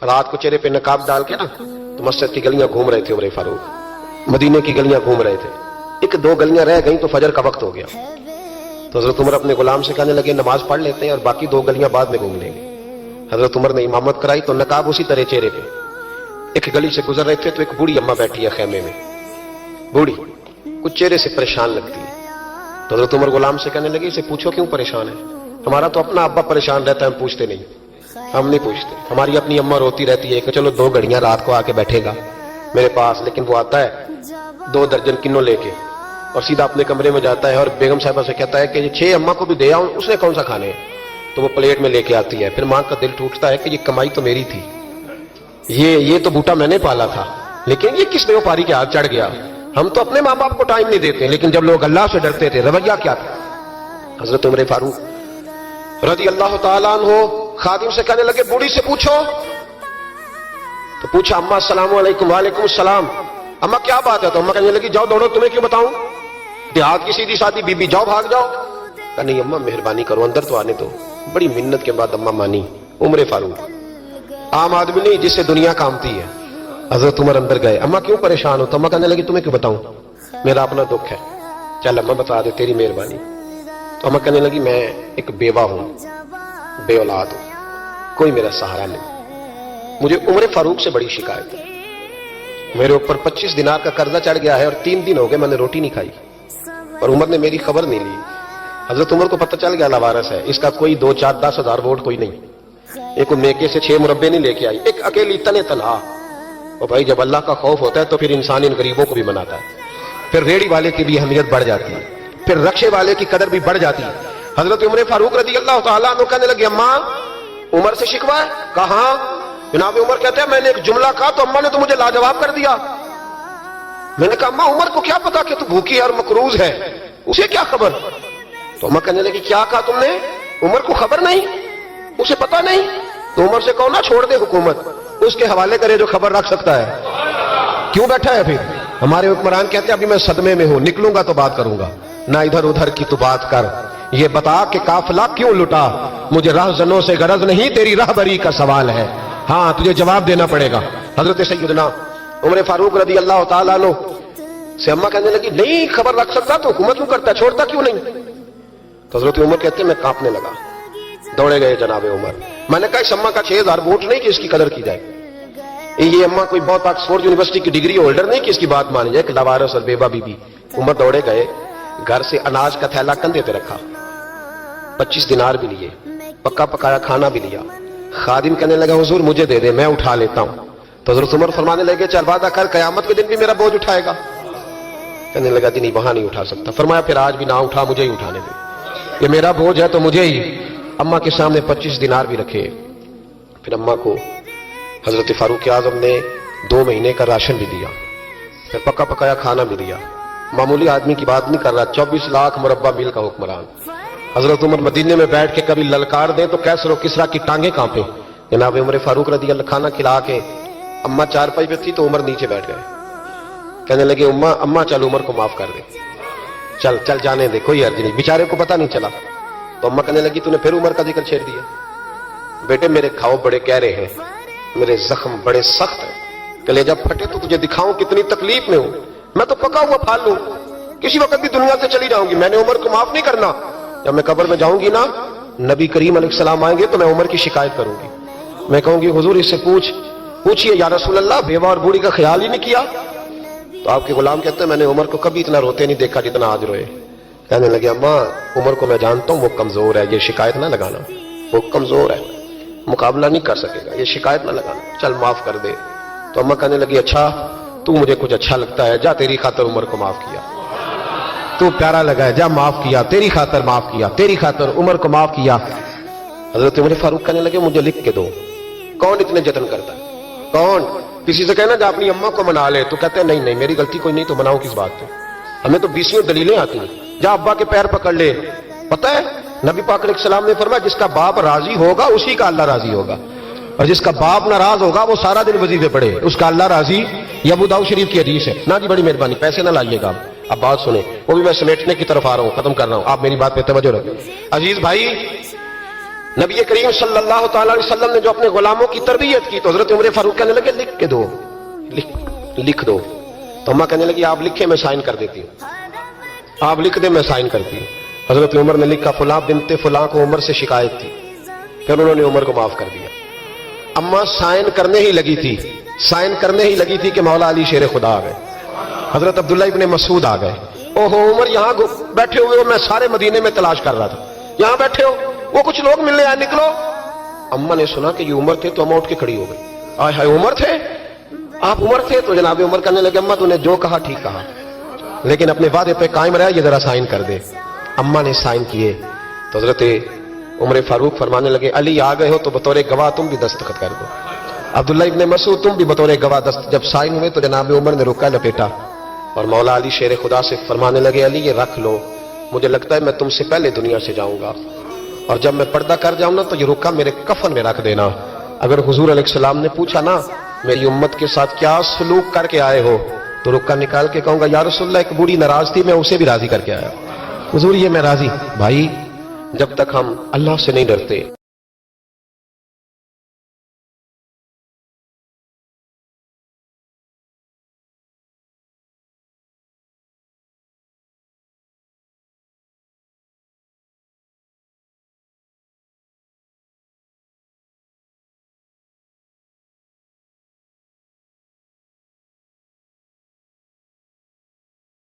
رات کو چہرے پہ نقاب ڈال کے نا تو مسجد کی گلیاں گھوم رہے تھے عمر فاروق، مدینے کی گلیاں گھوم رہے تھے. ایک دو گلیاں رہ گئیں تو فجر کا وقت ہو گیا. تو حضرت عمر اپنے غلام سے کہنے لگے نماز پڑھ لیتے ہیں اور باقی دو گلیاں بعد میں گھوم لیں گے. حضرت عمر نے امامت کرائی تو نقاب اسی طرح چہرے پہ. ایک گلی سے گزر رہے تھے تو ایک بوڑھی اماں بیٹھی ہے خیمے میں، بوڑھی کچھ چہرے سے پریشان لگتی ہے. تو حضرت عمر غلام سے کہنے لگے اسے پوچھو کیوں پریشان ہے؟ ہمارا تو اپنا ابا پریشان رہتا ہے، ہم پوچھتے نہیں، ہم نہیں پوچھتے. ہماری اپنی اماں روتی رہتی ہے کہ چلو 2 گھڑیاں رات کو آ کے بیٹھے گا میرے پاس، لیکن وہ آتا ہے 2 درجن کنوں لے کے اور سیدھا اپنے کمرے میں جاتا ہے اور بیگم صاحبہ سے کہتا ہے کہ یہ 6 اماں کو بھی دے آؤں، اس نے کون سا کھانے ہیں؟ تو وہ پلیٹ میں لے کے آتی ہے. پھر ماں کا دل ٹوٹتا ہے کہ یہ کمائی تو میری تھی، یہ تو بوٹا میں نے پالا تھا، لیکن یہ کس بیوپاری کے ہاتھ چڑھ گیا. ہم تو اپنے ماں باپ کو ٹائم نہیں دیتے، لیکن جب لوگ اللہ سے ڈرتے تھے رویہ کیا تھا. حضرت عمر فاروق رضی اللہ تعالیٰ عنہ خادم سے کہنے لگے بوڑھی سے پوچھو. تو پوچھا اماں السلام علیکم. وعلیکم السلام. اماں کیا بات ہے؟ تو اماں کہنے لگی جاؤ دوڑو، تمہیں کیوں بتاؤں، دیہات کی سیدھی سادی بی بی، جاؤ بھاگ جاؤ. کہ نہیں اماں مہربانی کرو اندر تو آنے دو. بڑی منت کے بعد اماں مانی. عمر فاروق عام آدمی نہیں جس سے دنیا کامتی ہے. حضرت عمر اندر گئے. اماں کیوں پریشان ہو؟ تو اماں کہنے لگی تمہیں کیوں بتاؤں، میرا اپنا دکھ ہے. چل اماں بتا دے، تیری مہربانی. تو اماں کہنے لگی میں ایک بیوہ ہوں، بے اولاد ہوں، کوئی میرا سہارا نہیں. مجھے عمر فاروق سے بڑی شکایت ہے، میرے اوپر 25 دینار کا قرضہ چڑھ گیا ہے اور 3 دن ہو گئے میں نے روٹی نہیں کھائی اور عمر نے میری خبر نہیں لی. حضرت عمر کو پتہ چل گیا لاوارث ہے، اس کا کوئی 2 4 10 ہزار ووٹ کوئی نہیں. ایک میکے سے 6 مربے نہیں لے کے آئی، ایک اکیلی تنے تنہا. اور بھائی جب اللہ کا خوف ہوتا ہے تو پھر انسان ان غریبوں کو بھی مناتا ہے. پھر ریڑھی والے کی بھی اہمیت بڑھ جاتی ہے، پھر رکشے والے کی قدر بھی بڑھ جاتی ہے. حضرت عمر فاروق رضی اللہ تعالیٰ عنہ کہنے لگے اماں عمر سے شکوہ ہے؟ کہاں؟ جناب عمر کہتے ہیں میں نے ایک جملہ کہا تو اماں نے تو مجھے لاجواب کر دیا. میں نے کہا اماں عمر کو کیا پتا کہ تو بھوکی ہے اور مقروض ہے، اسے کیا خبر؟ تو اماں کہنے لگی کیا کہا تم نے؟ عمر کو خبر نہیں، اسے پتا نہیں؟ تو عمر سے کہو نا چھوڑ دے حکومت، اس کے حوالے کرے جو خبر رکھ سکتا ہے. کیوں بیٹھا ہے پھر؟ ہمارے حکمران کہتے ہیں ابھی میں صدمے میں ہوں، نکلوں گا تو بات کروں گا، نہ ادھر ادھر کی تو بات کر. یہ بتا کہ قافلہ کیوں لٹا، مجھے راہزنوں سے غرض نہیں، تیری راہبری کا سوال ہے. ہاں تجھے جواب دینا پڑے گا. حضرت سیدنا عمر فاروق رضی اللہ تعالیٰ عنہ سے اماں کہنے لگی نہیں خبر رکھ سکتا تو حکومت کیوں کرتا ہے، چھوڑتا کیوں نہیں؟ تو حضرت عمر کہتے ہیں میں کانپنے لگا. دوڑے گئے جناب عمر. میں نے کہا اس اماں کا 6000 ووٹ نہیں کہ اس کی قدر کی جائے، یہ اماں کوئی بہت آکسفورڈ یونیورسٹی کی ڈگری ہولڈر نہیں کہ اس کی بات مانی جائے، کہ لاوارث اور بیوہ بی بی. عمر دوڑے گئے، گھر سے اناج کا تھیلا کندھے پہ رکھا، 25 دینار بھی لیے، پکا پکایا کھانا بھی لیا. خادم کہنے لگا حضور مجھے دے دے میں اٹھا لیتا ہوں. تو حضرت عمر فرمانے لگے چل وعدہ کر قیامت کے دن بھی میرا بوجھ اٹھائے گا. کہنے لگا جی نہیں وہاں نہیں اٹھا سکتا. فرمایا پھر آج بھی نہ اٹھا، مجھے ہی اٹھانے دے، یہ میرا بوجھ ہے تو مجھے ہی. اماں کے سامنے 25 دینار بھی رکھے. پھر اماں کو حضرت فاروق اعظم نے 2 مہینے کا راشن بھی دیا، پھر پکا پکایا کھانا بھی دیا. معمولی آدمی کی بات نہیں کر رہا، 24 لاکھ مربع میل کا حکمران. حضرت عمر مدینے میں بیٹھ کے کبھی للکار دیں تو کیسر و کسرا کی ٹانگیں کانپے. جناب عمر فاروق رضی اللہ کھانا کھلا کے اماں چارپائی پہ تھی تو عمر نیچے بیٹھ گئے. کہنے لگے اماں چل عمر کو معاف کر دے، چل چل جانے دے، کوئی حرج نہیں، بیچارے کو پتہ نہیں چلا. تو اماں کہنے لگی تو نے پھر عمر کا ذکر چھیڑ دیا. بیٹے میرے کھاؤ بڑے گہرے ہیں، میرے زخم بڑے سخت ہیں، کلیجہ پھٹے تو تجھے دکھاؤں کتنی تکلیف میں ہوں. میں تو پکا ہوا پھال لوں، کسی وقت بھی دنیا سے چلی جاؤں گی. میں نے عمر کو معاف نہیں کرنا. جب میں قبر میں جاؤں گی نا، نبی کریم علیہ السلام آئیں گے تو میں عمر کی شکایت کروں گی. میں کہوں گی حضور اس سے پوچھئے یا رسول اللہ بیوہ اور بوڑھی کا خیال ہی نہیں کیا. تو آپ کے غلام کہتے ہیں میں نے عمر کو کبھی اتنا روتے نہیں دیکھا جتنا آج روئے. کہنے لگے اماں عمر کو میں جانتا ہوں وہ کمزور ہے، یہ شکایت نہ لگانا، وہ کمزور ہے، مقابلہ نہیں کر سکے گا، یہ شکایت نہ لگانا، چل معاف کر دے. تو اماں کہنے لگی اچھا تو مجھے کچھ اچھا لگتا ہے، جا تیری خاطر عمر کو معاف کیا، تو پیارا لگا ہے، جا معاف کیا، تیری خاطر معاف کیا، تیری خاطر عمر کو معاف کیا. حضرت عمر فاروق کہنے لگے مجھے لکھ کے دو. کون اتنے جتن کرتا ہے؟ کون؟ کسی سے کہنا جا اپنی اماں کو منا لے تو کہتے ہیں نہیں نہیں میری غلطی کوئی نہیں تو مناؤں کس بات پہ، ہمیں تو 20 دلیلیں آتی ہیں. جا ابا کے پیر پکڑ لے. پتہ ہے نبی پاک علیہ السلام نے فرمایا جس کا باپ راضی ہوگا اسی کا اللہ راضی ہوگا، اور جس کا باپ ناراض ہوگا وہ سارا دن وظیفے پڑھے اس کا اللہ راضی. یہ ابو داؤد شریف کی حدیث ہے. نا جی بڑی مہربانی پیسے نہ لائیے گا. اب بات سنیں، وہ بھی میں سمیٹنے کی طرف آ رہا ہوں، ختم کر رہا ہوں، آپ میری بات پہ توجہ رکھیں. عزیز بھائی نبی کریم صلی اللہ تعالی علیہ وسلم نے جو اپنے غلاموں کی تربیت کی تو حضرت عمر فاروق کہنے لگے لکھ کے دو، لکھ دو. تو اماں کہنے لگی آپ لکھیں میں سائن کر دیتی ہوں، آپ لکھ دیں میں سائن کرتی ہوں. حضرت عمر نے لکھا فلاں بنت فلاں کو عمر سے شکایت تھی، پھر انہوں نے عمر کو معاف کر دیا. اماں سائن کرنے ہی لگی تھی کہ مولا علی شیر خدا آ گئے، حضرت عبداللہ ابن مسعود آ گئے. اوہو عمر یہاں بیٹھے ہوئے ہو، میں سارے مدینے میں تلاش کر رہا تھا، یہاں بیٹھے ہو، وہ کچھ لوگ ملنے آئے، نکلو. اماں نے سنا کہ یہ عمر تھے تو اماں اٹھ کے کھڑی ہو گئی. آئے ہائے عمر تھے، آپ عمر تھے؟ تو جناب عمر کہنے لگے اماں تو نے جو کہا ٹھیک کہا، لیکن اپنے وعدے پہ قائم رہا، یہ ذرا سائن کر دے. اماں نے سائن کیے تو حضرت عمر فاروق فرمانے لگے علی آ گئے ہو تو بطور گواہ تم بھی دستخط کر دو. عبداللہ ابن مسعود تم بھی بطور گواہ جب سائن ہوئے تو جناب عمر نے رکا لپیٹا اور مولا علی شیر خدا سے فرمانے لگے علی یہ رکھ لو، مجھے لگتا ہے میں تم سے پہلے دنیا سے جاؤں گا، اور جب میں پردہ کر جاؤں نا تو یہ رکا میرے کفن میں رکھ دینا. اگر حضور علیہ السلام نے پوچھا نا میری امت کے ساتھ کیا سلوک کر کے آئے ہو تو رکا نکال کے کہوں گا یا رسول اللہ ایک بوڑھی ناراض تھی میں اسے بھی راضی کر کے آیا. حضور یہ میں راضی. بھائی جب تک ہم اللہ سے نہیں ڈرتے